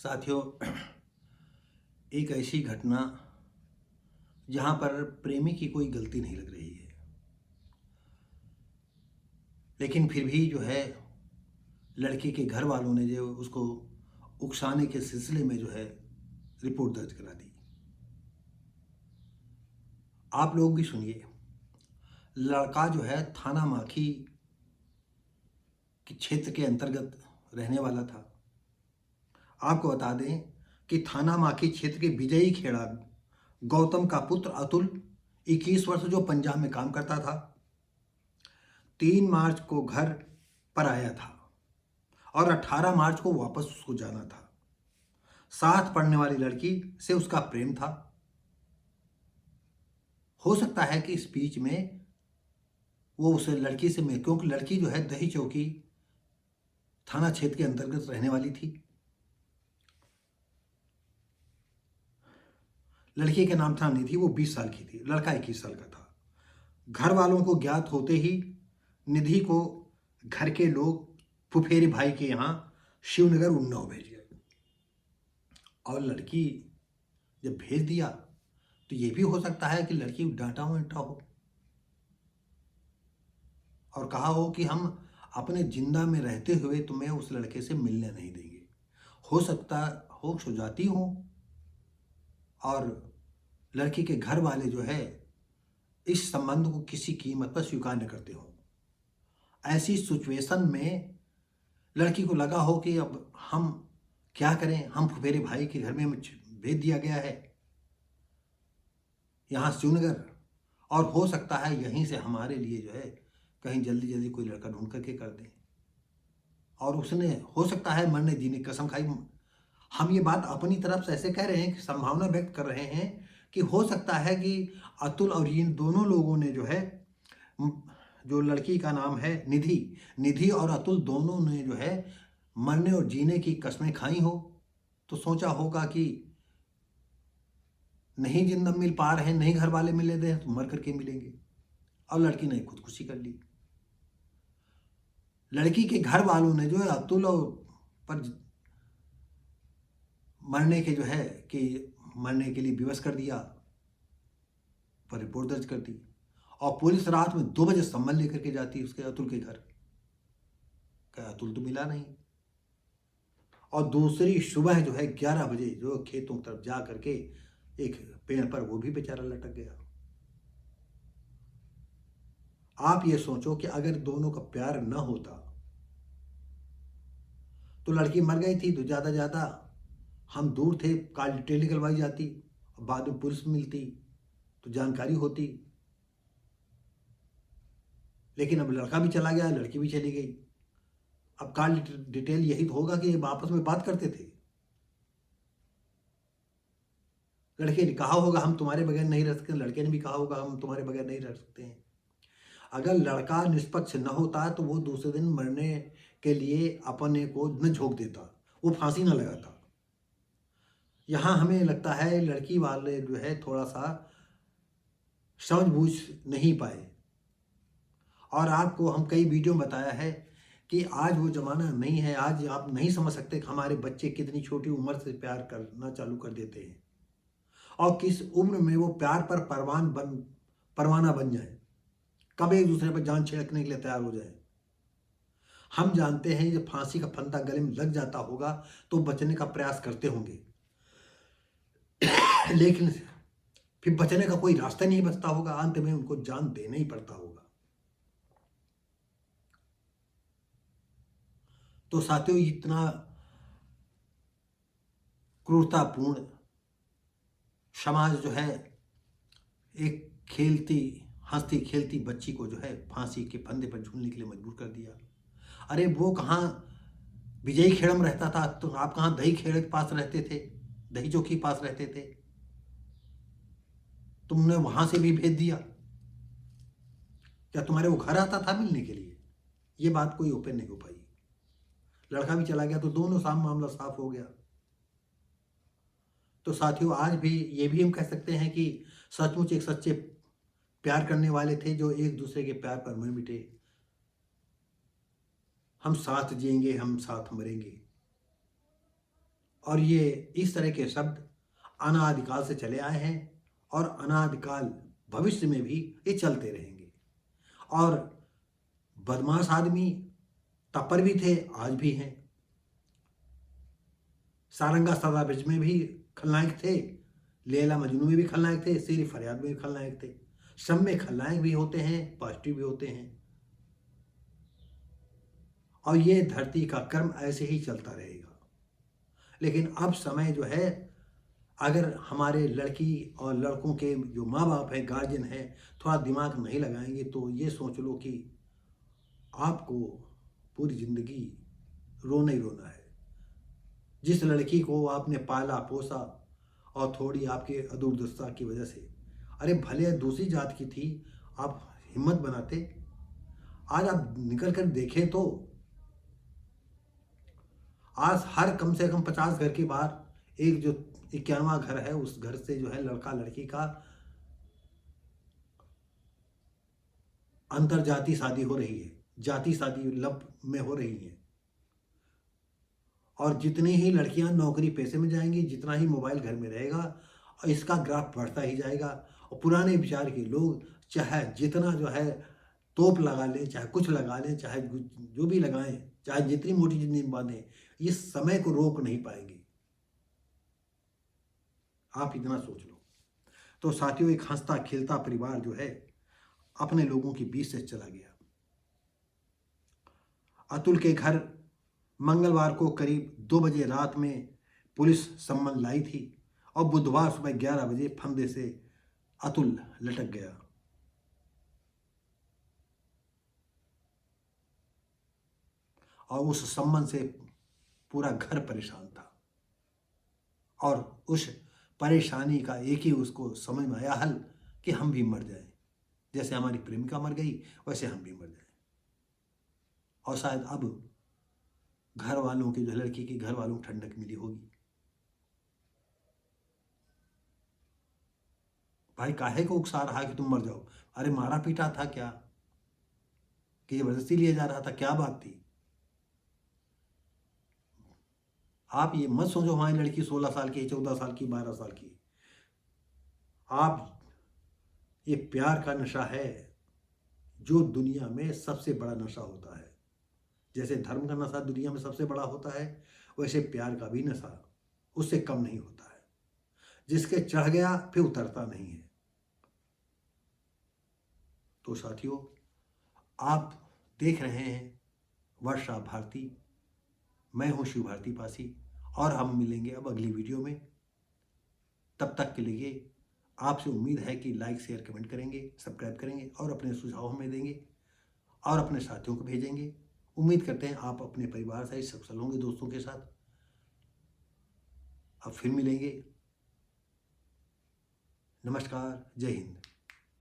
साथियों, एक ऐसी घटना जहां पर प्रेमी की कोई गलती नहीं लग रही है, लेकिन फिर भी जो है लड़की के घर वालों ने जो उसको उकसाने के सिलसिले में जो है रिपोर्ट दर्ज करा दी। आप लोग भी सुनिए। लड़का जो है थाना माखी के क्षेत्र के अंतर्गत रहने वाला था। आपको बता दें कि थाना माखी क्षेत्र के विजयी खेड़ा गौतम का पुत्र अतुल 21 वर्ष जो पंजाब में काम करता था, 3 मार्च को घर पर आया था और 18 मार्च को वापस उसको जाना था। साथ पढ़ने वाली लड़की से उसका प्रेम था। हो सकता है कि इस बीच में वो उस लड़की से मिले, क्योंकि लड़की जो है दही चौकी थाना क्षेत्र के अंतर्गत रहने वाली थी। लड़की का नाम था निधि, वो 20 साल की थी, लड़का 21 साल का था। घर वालों को ज्ञात होते ही निधि को घर के लोग फुफेरी भाई के यहाँ शिवनगर उन्नाव भेज गए। और लड़की जब भेज दिया तो ये भी हो सकता है कि लड़की डांटा वांटा हो और कहा हो कि हम अपने जिंदा में रहते हुए तुम्हें उस लड़के से मिलने नहीं देंगे। हो सकता हो जाती हो और लड़की के घर वाले जो है इस संबंध को किसी कीमत पर स्वीकार न करते हो। ऐसी सिचुएशन में लड़की को लगा हो कि अब हम क्या करें, हम फुफेरे भाई के घर में भेज दिया गया है यहाँ शिवनगर, और हो सकता है यहीं से हमारे लिए जो है कहीं जल्दी जल्दी कोई लड़का ढूंढ करके कर दें। और उसने हो सकता है मरने जीने की कसम खाई। हम ये बात अपनी तरफ से ऐसे कह रहे हैं कि संभावना व्यक्त कर रहे हैं कि हो सकता है कि अतुल और इन दोनों लोगों ने जो है, जो लड़की का नाम है निधि, निधि और अतुल दोनों ने जो है मरने और जीने की कस्में खाई हो। तो सोचा होगा कि नहीं जिंदा मिल पा रहे हैं, नहीं घर वाले मिले दे तो मर करके मिलेंगे, और लड़की ने खुदकुशी कर ली। लड़की के घर वालों ने जो है अतुल और पर मरने के जो है कि मरने के लिए विवश कर दिया, पर रिपोर्ट दर्ज कर दी। और पुलिस रात में 2 बजे सम्मन लेकर के जाती है उसके अतुल के घर। क्या अतुल तो मिला नहीं। और दूसरी सुबह जो है 11 बजे जो खेतों की तरफ जा करके एक पेड़ पर वो भी बेचारा लटक गया। आप ये सोचो कि अगर दोनों का प्यार न होता तो लड़की मर गई थी तो ज्यादा ज्यादा हम दूर थे, कॉल डिटेल निकलवाई जाती, बाद में पुलिस मिलती तो जानकारी होती। लेकिन अब लड़का भी चला गया, लड़की भी चली गई। अब कॉल डिटेल यही तो होगा कि आपस में बात करते थे। लड़के ने कहा होगा हम तुम्हारे बगैर नहीं रह सकते, लड़के ने भी कहा होगा हम तुम्हारे बगैर नहीं रह सकते हैं। अगर लड़का निष्पक्ष न होता तो वो दूसरे दिन मरने के लिए अपने को न झोंक देता, वो फांसी न लगाता। यहाँ हमें लगता है लड़की वाले जो है थोड़ा सा समझ बूझ नहीं पाए। और आपको हम कई वीडियो में बताया है कि आज वो ज़माना नहीं है। आज आप नहीं समझ सकते कि हमारे बच्चे कितनी छोटी उम्र से प्यार करना चालू कर देते हैं और किस उम्र में वो प्यार पर परवाना बन जाए, कब एक दूसरे पर जान छिड़कने के लिए तैयार हो जाए। हम जानते हैं जब फांसी का फंदा गले में लग जाता होगा तो बचने का प्रयास करते होंगे, लेकिन फिर बचने का कोई रास्ता नहीं बचता होगा, अंत में उनको जान देना ही पड़ता होगा। तो साथियों, इतना क्रूरतापूर्ण समाज जो है एक खेलती हंसती खेलती बच्ची को जो है फांसी के फंदे पर झूलने के लिए मजबूर कर दिया। अरे वो कहाँ विजयी खेड़ा में रहता था, तो आप कहाँ दही खेड़े के पास रहते थे, दही चौकी के पास रहते थे, तुमने वहां से भी भेज दिया। क्या तुम्हारे वो घर आता था मिलने के लिए? ये बात कोई ओपन नहीं हो पाई। लड़का भी चला गया तो दोनों मामला साफ हो गया। तो साथियों, आज भी ये भी हम कह सकते हैं कि सचमुच एक सच्चे प्यार करने वाले थे जो एक दूसरे के प्यार पर मर मिटे। हम साथ जिएंगे, हम साथ मरेंगे। और ये इस तरह के शब्द अनादिकाल से चले आए हैं और अनादिकाल भविष्य में भी ये चलते रहेंगे। और बदमाश आदमी तब पर भी थे, आज भी हैं। सारंगा सदाबहार में भी खलनायक थे, लैला मजनू में भी खलनायक थे, शेर फरियाद में भी खलनायक थे। सब में खलनायक भी होते हैं, पॉजिटिव भी होते हैं। और ये धरती का क्रम ऐसे ही चलता रहेगा। लेकिन अब समय जो है, अगर हमारे लड़की और लड़कों के जो माँ बाप हैं, गार्जियन हैं, थोड़ा दिमाग नहीं लगाएंगे तो ये सोच लो कि आपको पूरी ज़िंदगी रोना ही रोना है। जिस लड़की को आपने पाला पोसा और थोड़ी आपके अदूरदस्ता की वजह से, अरे भले दूसरी जात की थी, आप हिम्मत बनाते। आज आप निकल कर देखें तो आज हर कम से कम 50 घर के बाहर एक जो 91वां घर है, उस घर से जो है लड़का लड़की का अंतर जाति शादी हो रही है, जाति शादी लब में हो रही है। और जितनी ही लड़कियां नौकरी पेशे में जाएंगी, जितना ही मोबाइल घर में रहेगा, और इसका ग्राफ बढ़ता ही जाएगा। और पुराने विचार के लोग चाहे जितना जो है तोप लगा लें, चाहे कुछ लगा लें, चाहे जो भी लगाएं, चाहे जितनी मोटी जितनी बांधें, ये समय को रोक नहीं पाएंगे। आप इतना सोच लो। तो साथियों, एक हंसता खिलता परिवार जो है अपने लोगों के बीच से चला गया। अतुल के घर मंगलवार को करीब 2 बजे रात में पुलिस सम्मन लाई थी और बुधवार सुबह 11 बजे फंदे से अतुल लटक गया। और उस सम्मन से पूरा घर परेशान था। और उस परेशानी का एक ही उसको समझ में आया हल कि हम भी मर जाएं। जैसे हमारी प्रेमिका मर गई, वैसे हम भी मर जाएं। और शायद अब घर वालों की, जो लड़की के घर वालों को ठंडक मिली होगी। भाई काहे को उकसा रहा कि तुम मर जाओ? अरे मारा पीटा था क्या, कि जबरदस्ती लिया जा रहा था? क्या बात थी? आप ये मत सोचो हमारी लड़की 16 साल की, 14 साल की, 12 साल की। आप, ये प्यार का नशा है जो दुनिया में सबसे बड़ा नशा होता है। जैसे धर्म का नशा दुनिया में सबसे बड़ा होता है, वैसे प्यार का भी नशा उससे कम नहीं होता है। जिसके चढ़ गया फिर उतरता नहीं है। तो साथियों, आप देख रहे हैं वर्षा भारती, मैं हूं शिव भारती पासी, और हम मिलेंगे अब अगली वीडियो में। तब तक के लिए आपसे उम्मीद है कि लाइक शेयर कमेंट करेंगे, सब्सक्राइब करेंगे और अपने सुझाव हमें देंगे और अपने साथियों को भेजेंगे। उम्मीद करते हैं आप अपने परिवार सहित सफल होंगे, दोस्तों के साथ। अब फिर मिलेंगे। नमस्कार, जय हिंद।